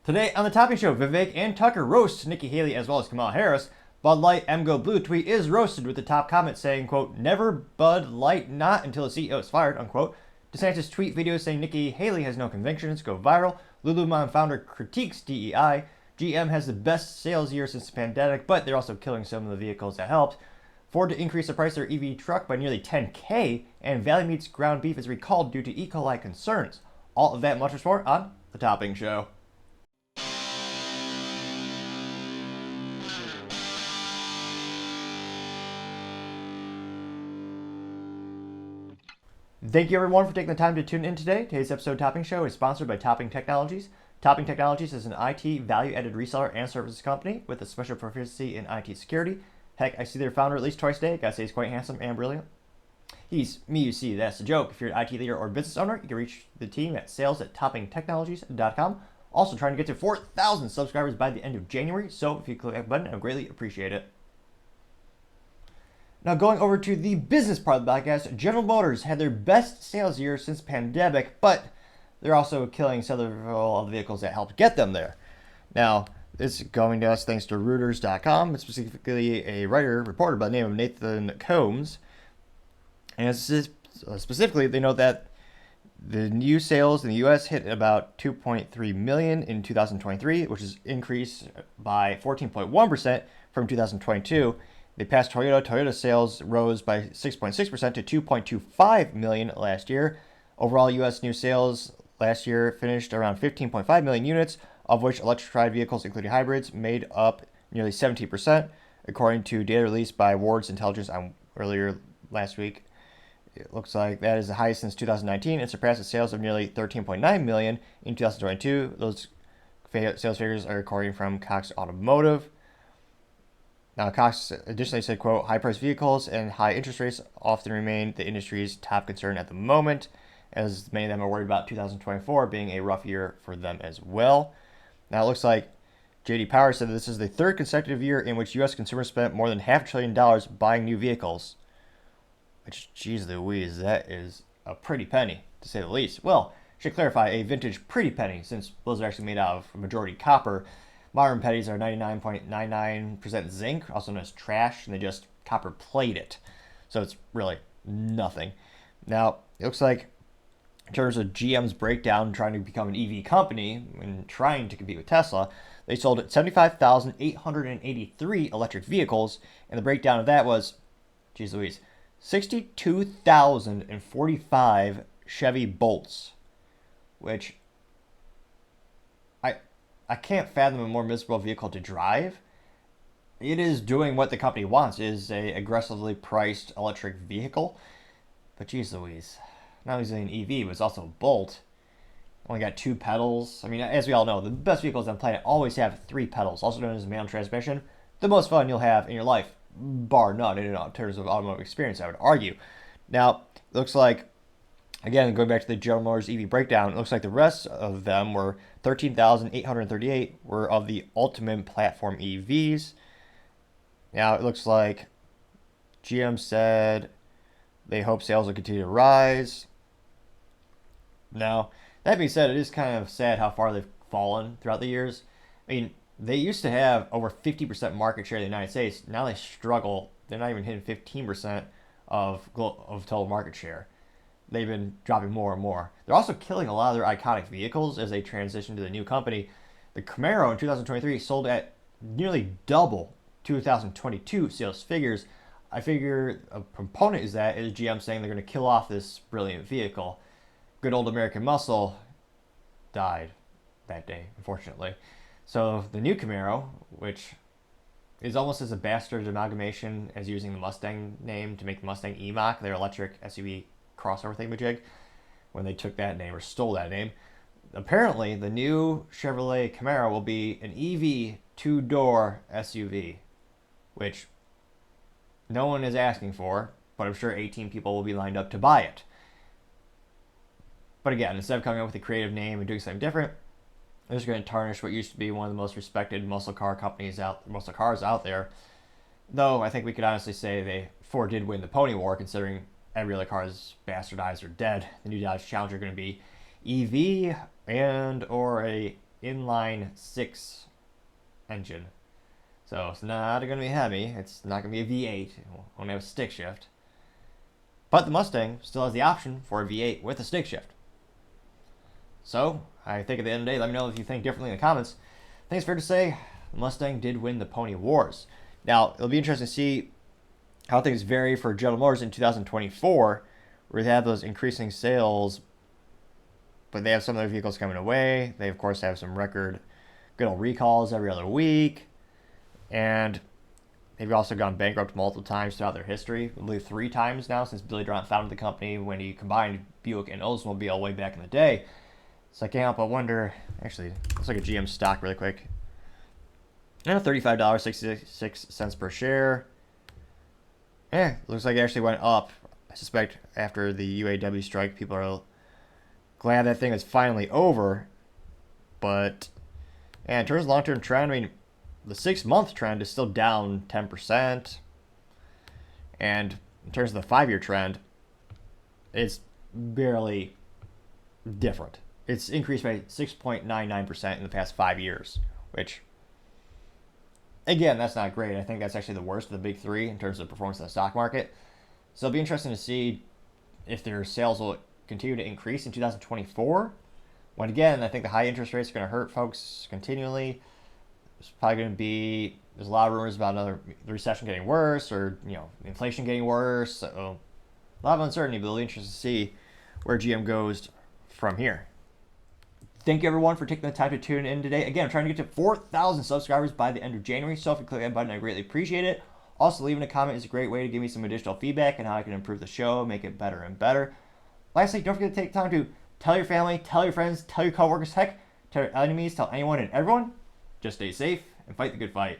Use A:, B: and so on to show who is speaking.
A: Today on the Topping Show, Vivek and Tucker roast Nikki Haley as well as Kamala Harris. Bud Light MGO Blue tweet is roasted with the top comment saying, quote, "Never Bud Light not until the CEO is fired," unquote. DeSantis tweet video saying Nikki Haley has no convictions go viral. Lululemon founder critiques DEI. GM has the best sales year since the pandemic, but they're also killing some of the vehicles that helped. Ford to increase the price of their EV truck by nearly 10K, and Valley Meats ground beef is recalled due to E. coli concerns. All of that and much more on The Topping Show. Thank you everyone for taking the time to tune in today. Today's episode of Topping Show is sponsored by Topping Technologies. Topping Technologies is an IT value-added reseller and services company with a special proficiency in IT security. Heck, I see their founder at least twice a day. Gotta say he's quite handsome and brilliant. He's me, you see, that's the joke. If you're an IT leader or business owner, you can reach the team at sales@toppingtechnologies.com. Also trying to get to 4,000 subscribers by the end of January, so if you click that button, I would greatly appreciate it. Now going over to the business part of the podcast, General Motors had their best sales year since pandemic, but they're also killing several of the vehicles that helped get them there. Now, this is going to us thanks to Reuters.com, specifically a reporter by the name of Nathan Combs. And specifically, they note that the new sales in the U.S. hit about 2.3 million in 2023, which is increased by 14.1% from 2022. They passed Toyota. Toyota sales rose by 6.6% to 2.25 million last year. Overall, U.S. new sales last year finished around 15.5 million units, of which electrified vehicles, including hybrids, made up nearly 17%, according to data released by Ward's Intelligence earlier last week. It looks like that is the highest since 2019 and surpassed the sales of nearly 13.9 million in 2022. Those sales figures are according from Cox Automotive. Now, Cox additionally said, quote, "High-priced vehicles and high interest rates often remain the industry's top concern at the moment, as many of them are worried about 2024 being a rough year for them as well." Now, it looks like J.D. Power said that this is the third consecutive year in which U.S. consumers spent more than $500 billion buying new vehicles. Which, geez Louise, that is a pretty penny, to say the least. Well, should clarify, a vintage pretty penny, since those are actually made out of majority copper. Modern pennies are 99.99% zinc, also known as trash, and they just copper plate it. So it's really nothing. Now, it looks like in terms of GM's breakdown trying to become an EV company and trying to compete with Tesla, they sold 75,883 electric vehicles, and the breakdown of that was, geez Louise, 62,045 Chevy Bolts, which I can't fathom a more miserable vehicle to drive. It is doing what the company wants, is a aggressively priced electric vehicle. But geez Louise, not only is it an EV, but it's also a Bolt. Only got 2 pedals. I mean, as we all know, the best vehicles on the planet always have 3 pedals, also known as a manual transmission. The most fun you'll have in your life, bar none, in terms of automotive experience, I would argue. Now, it looks like, again, going back to the General Motors EV breakdown, it looks like the rest of them were 13,838 were of the Ultimate Platform EVs. Now, it looks like GM said they hope sales will continue to rise. Now, that being said, it is kind of sad how far they've fallen throughout the years. I mean, they used to have over 50% market share in the United States. Now they struggle. They're not even hitting 15% of total market share. They've been dropping more and more. They're also killing a lot of their iconic vehicles as they transition to the new company. The Camaro in 2023 sold at nearly double 2022 sales figures. I figure a component is GM saying they're going to kill off this brilliant vehicle. Good old American muscle died that day, unfortunately. So the new Camaro, which is almost as a bastard amalgamation as using the Mustang name to make the Mustang E-Mach, their electric SUV crossover thingamajig, when they took that name or stole that name. Apparently, the new Chevrolet Camaro will be an EV 2-door SUV, which no one is asking for, but I'm sure 18 people will be lined up to buy it. But again, instead of coming up with a creative name and doing something different, they're just going to tarnish what used to be one of the most respected muscle cars out there. Though I think we could honestly say Ford did win the pony war, considering every other car is bastardized or dead. The new Dodge Challenger going to be EV and or a inline six engine. So it's not going to be heavy. It's not going to be a V8. It won't have a stick shift. But the Mustang still has the option for a V8 with a stick shift. So I think at the end of the day, let me know if you think differently in the comments. I think it's fair to say the Mustang did win the Pony Wars. Now, it'll be interesting to see how things vary for General Motors in 2024, where they have those increasing sales, but they have some of their vehicles coming away. They, of course, have some record good old recalls every other week. And they've also gone bankrupt multiple times throughout their history. I believe 3 times now since Billy Durant founded the company when he combined Buick and Oldsmobile way back in the day. So I can't help but wonder, actually, let's look at GM stock really quick. $35.66 per share. Looks like it actually went up. I suspect after the UAW strike, people are glad that thing is finally over. But in terms of long-term trend, I mean, the 6-month trend is still down 10%. And in terms of the 5-year trend, it's barely different. It's increased by 6.99% in the past 5 years, which, again, that's not great. I think that's actually the worst of the big 3 in terms of performance in the stock market. So it'll be interesting to see if their sales will continue to increase in 2024. When, again, I think the high interest rates are going to hurt folks continually. There's probably going to be, there's a lot of rumors about the recession getting worse, or, inflation getting worse. So a lot of uncertainty, but it'll be interesting to see where GM goes from here. Thank you, everyone, for taking the time to tune in today. Again, I'm trying to get to 4,000 subscribers by the end of January, so if you click that button, I greatly appreciate it. Also, leaving a comment is a great way to give me some additional feedback on how I can improve the show, make it better and better. Lastly, don't forget to take time to tell your family, tell your friends, tell your coworkers, heck, tell your enemies, tell anyone and everyone. Just stay safe and fight the good fight.